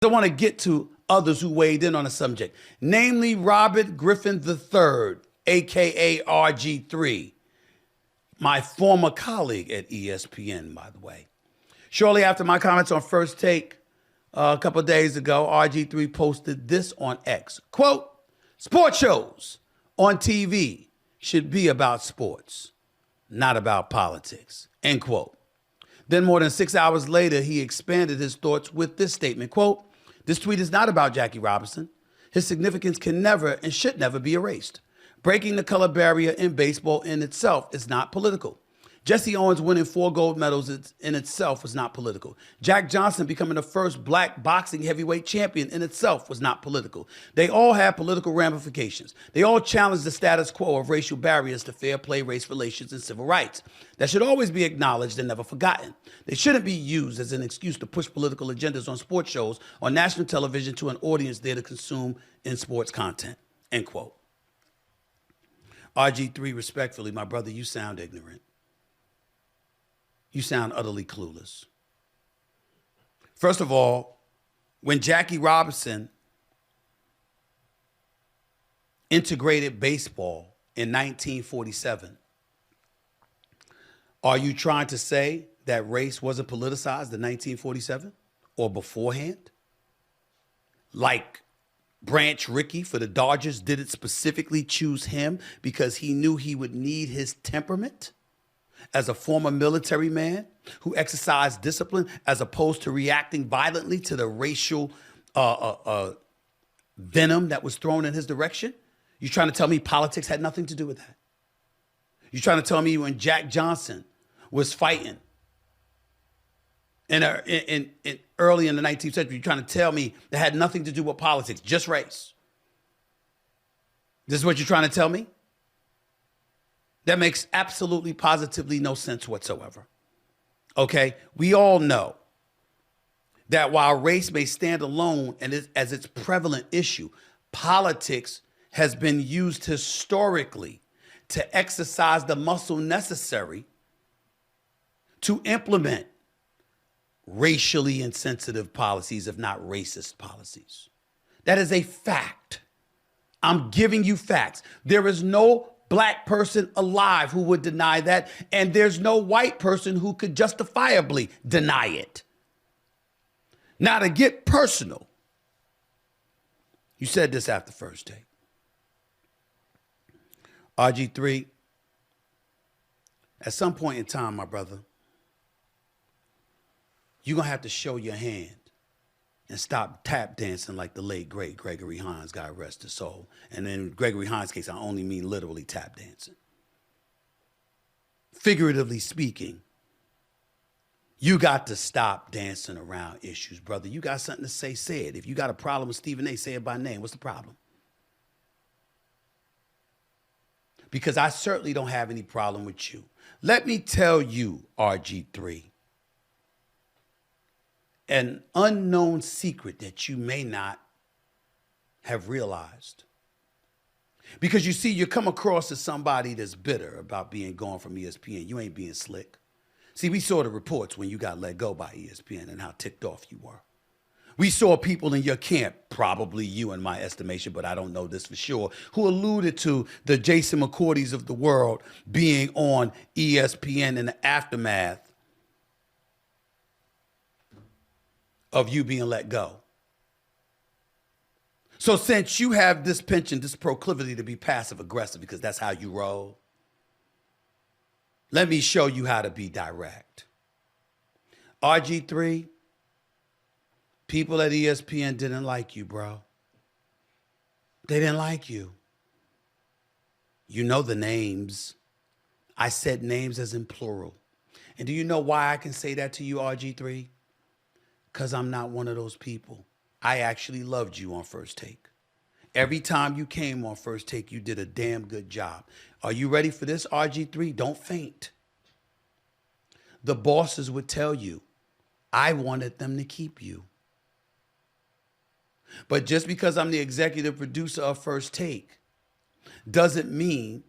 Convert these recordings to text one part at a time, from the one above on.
I want to get to others who weighed in on the subject, namely Robert Griffin III, a.k.a. RG3, my former colleague at ESPN, by the way. Shortly after my comments on First Take a couple of days ago, RG3 posted this on X. Quote, "Sports shows on TV should be about sports, not about politics." End quote. Then more than 6 hours later, he expanded his thoughts with this statement. Quote, "This tweet is not about Jackie Robinson. His significance can never and should never be erased. Breaking the color barrier in baseball in itself is not political. Jesse Owens winning 4 gold medals in itself was not political. Jack Johnson becoming the first black boxing heavyweight champion in itself was not political. They all have political ramifications. They all challenge the status quo of racial barriers to fair play, race relations, and civil rights. That should always be acknowledged and never forgotten. They shouldn't be used as an excuse to push political agendas on sports shows on national television to an audience there to consume in sports content." End quote. RG3, respectfully, my brother, you sound ignorant. You sound utterly clueless. First of all, when Jackie Robinson integrated baseball in 1947, are you trying to say that race wasn't politicized in 1947 or beforehand? Like Branch Rickey for the Dodgers didn't specifically choose him because he knew he would need his temperament as a former military man who exercised discipline as opposed to reacting violently to the racial venom that was thrown in his direction? You trying to tell me politics had nothing to do with that? You trying to tell me when Jack Johnson was fighting in early in the 19th century, you're trying to tell me that had nothing to do with politics, just race? This is what you're trying to tell me? That makes absolutely, positively no sense whatsoever. Okay? We all know that while race may stand alone and as its prevalent issue, politics has been used historically to exercise the muscle necessary to implement racially insensitive policies, if not racist policies. That is a fact. I'm giving you facts. There is no black person alive who would deny that, and there's no white person who could justifiably deny it. Now, to get personal, you said this after First Take. RG3, at some point in time, my brother, you're going to have to show your hand and stop tap dancing like the late, great Gregory Hines, God rest his soul. And in Gregory Hines' case, I only mean literally tap dancing. Figuratively speaking, you got to stop dancing around issues, brother. You got something to say, say it. If you got a problem with Stephen A., say it by name. What's the problem? Because I certainly don't have any problem with you. Let me tell you, RG3, an unknown secret that you may not have realized. Because you see, you come across as somebody that's bitter about being gone from ESPN. You ain't being slick. See, we saw the reports when you got let go by ESPN and how ticked off you were. We saw people in your camp, probably you in my estimation, but I don't know this for sure, who alluded to the Jason McCourtys of the world being on ESPN in the aftermath of you being let go. So since you have this penchant, this proclivity to be passive aggressive because that's how you roll, let me show you how to be direct. RG3, people at ESPN didn't like you, bro. They didn't like you. You know the names. I said names as in plural. And do you know why I can say that to you, RG3? Because I'm not one of those people. I actually loved you on First Take. Every time you came on First Take, you did a damn good job. Are you ready for this, RG3? Don't faint. The bosses would tell you, I wanted them to keep you. But just because I'm the executive producer of First Take doesn't mean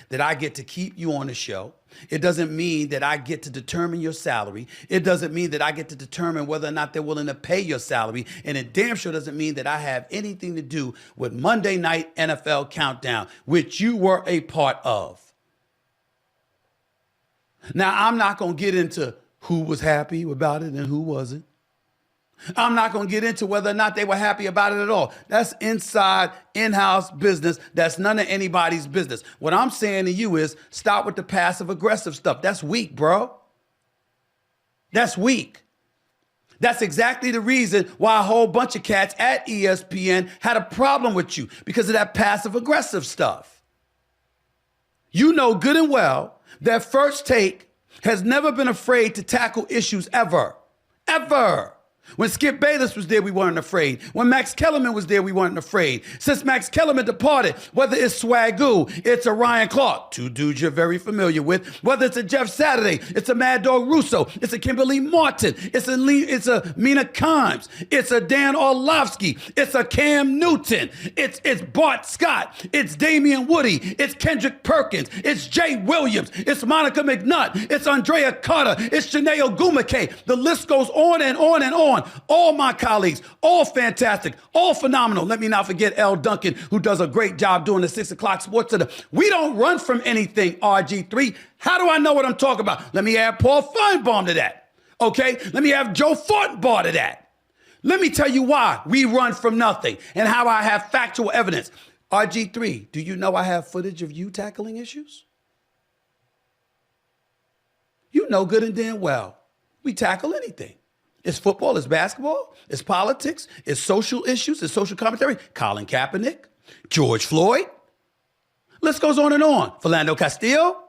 that I get to keep you on the show. It doesn't mean that I get to determine your salary. It doesn't mean that I get to determine whether or not they're willing to pay your salary. And it damn sure doesn't mean that I have anything to do with Monday Night NFL Countdown, which you were a part of. Now, I'm not going to get into who was happy about it and who wasn't. I'm not going to get into whether or not they were happy about it at all. That's inside, in-house business. That's none of anybody's business. What I'm saying to you is stop with the passive-aggressive stuff. That's weak, bro. That's weak. That's exactly the reason why a whole bunch of cats at ESPN had a problem with you, because of that passive-aggressive stuff. You know good and well that First Take has never been afraid to tackle issues ever. Ever. When Skip Bayless was there, we weren't afraid. When Max Kellerman was there, we weren't afraid. Since Max Kellerman departed, whether it's Swagoo, it's a Ryan Clark, two dudes you're very familiar with, whether it's a Jeff Saturday, it's a Mad Dog Russo, it's a Kimberly Martin, it's a Mina Kimes, it's a Dan Orlovsky, it's a Cam Newton, it's Bart Scott, it's Damian Woody, it's Kendrick Perkins, it's Jay Williams, it's Monica McNutt, it's Andrea Carter, it's Janae Ogumake. The list goes on and on and on. All my colleagues, all fantastic, all phenomenal. Let me not forget L. Duncan, who does a great job doing the 6 o'clock sports center. We don't run from anything, RG3. How do I know what I'm talking about? Let me add Paul Feinbaum to that. Okay? Let me have Joe Fortenbaugh to that. Let me tell you why we run from nothing and how I have factual evidence. RG3, do you know I have footage of you tackling issues? You know good and damn well we tackle anything. It's football, it's basketball, it's politics, it's social issues, it's social commentary. Colin Kaepernick, George Floyd. List goes on and on. Philando Castillo.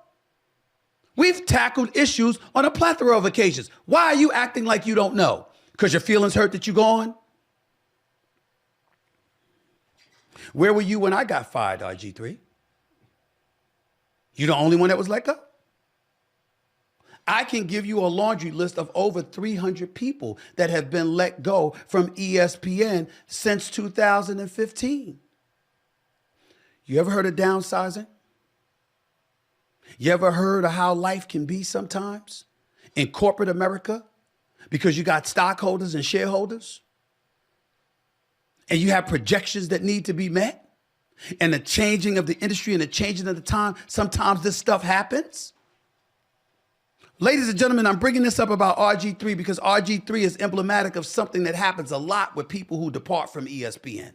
We've tackled issues on a plethora of occasions. Why are you acting like you don't know? Because your feelings hurt that you're gone? Where were you when I got fired, RG3? You the only one that was let go? I can give you a laundry list of over 300 people that have been let go from ESPN since 2015. You ever heard of downsizing? You ever heard of how life can be sometimes in corporate America because you got stockholders and shareholders and you have projections that need to be met and the changing of the industry and the changing of the time, sometimes this stuff happens? Ladies and gentlemen, I'm bringing this up about RG3 because RG3 is emblematic of something that happens a lot with people who depart from ESPN.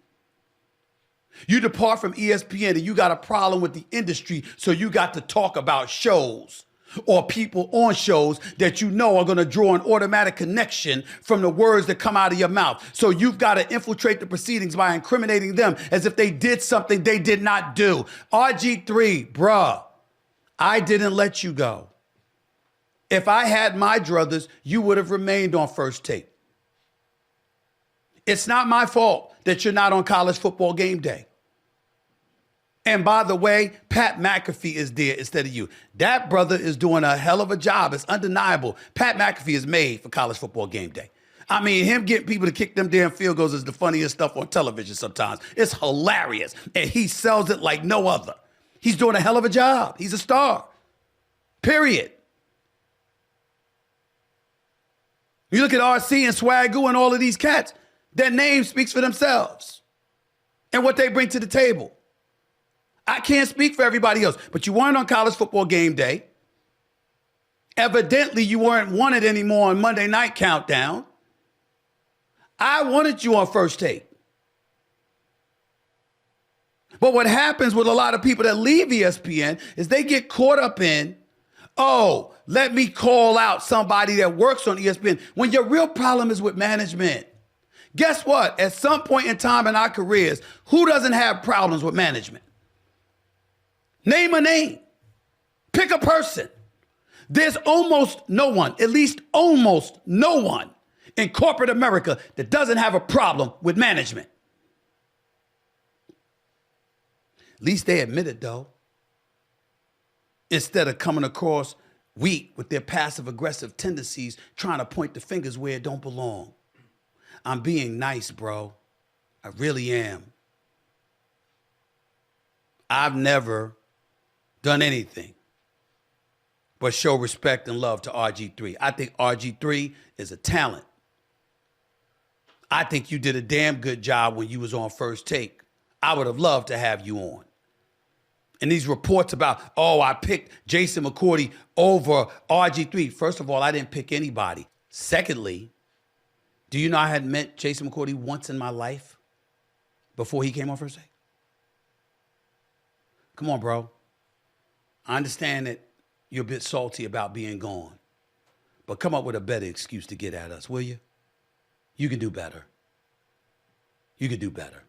You depart from ESPN and you got a problem with the industry, so you got to talk about shows or people on shows that you know are going to draw an automatic connection from the words that come out of your mouth. So you've got to infiltrate the proceedings by incriminating them as if they did something they did not do. RG3, bruh, I didn't let you go. If I had my druthers, you would have remained on First Take. It's not my fault that you're not on College Football Game Day. And by the way, Pat McAfee is there instead of you. That brother is doing a hell of a job. It's undeniable. Pat McAfee is made for College Football Game Day. I mean, him getting people to kick them damn field goals is the funniest stuff on television sometimes. It's hilarious. And he sells it like no other. He's doing a hell of a job. He's a star. Period. You look at RC and Swagoo and all of these cats, their name speaks for themselves and what they bring to the table. I can't speak for everybody else, but you weren't on College Football Game Day. Evidently, you weren't wanted anymore on Monday Night Countdown. I wanted you on First Take. But what happens with a lot of people that leave ESPN is they get caught up in, oh, let me call out somebody that works on ESPN, when your real problem is with management. Guess what? At some point in time in our careers, who doesn't have problems with management? Name a name. Pick a person. There's almost no one, at least almost no one in corporate America that doesn't have a problem with management. At least they admit it, though. Instead of coming across weak with their passive-aggressive tendencies, trying to point the fingers where it don't belong. I'm being nice, bro. I really am. I've never done anything but show respect and love to RG3. I think RG3 is a talent. I think you did a damn good job when you was on First Take. I would have loved to have you on. And these reports about, oh, I picked Jason McCourty over RG3. First of all, I didn't pick anybody. Secondly, do you know I had met Jason McCourty once in my life before he came on First Take? Come on, bro. I understand that you're a bit salty about being gone, but come up with a better excuse to get at us, will you? You can do better. You can do better.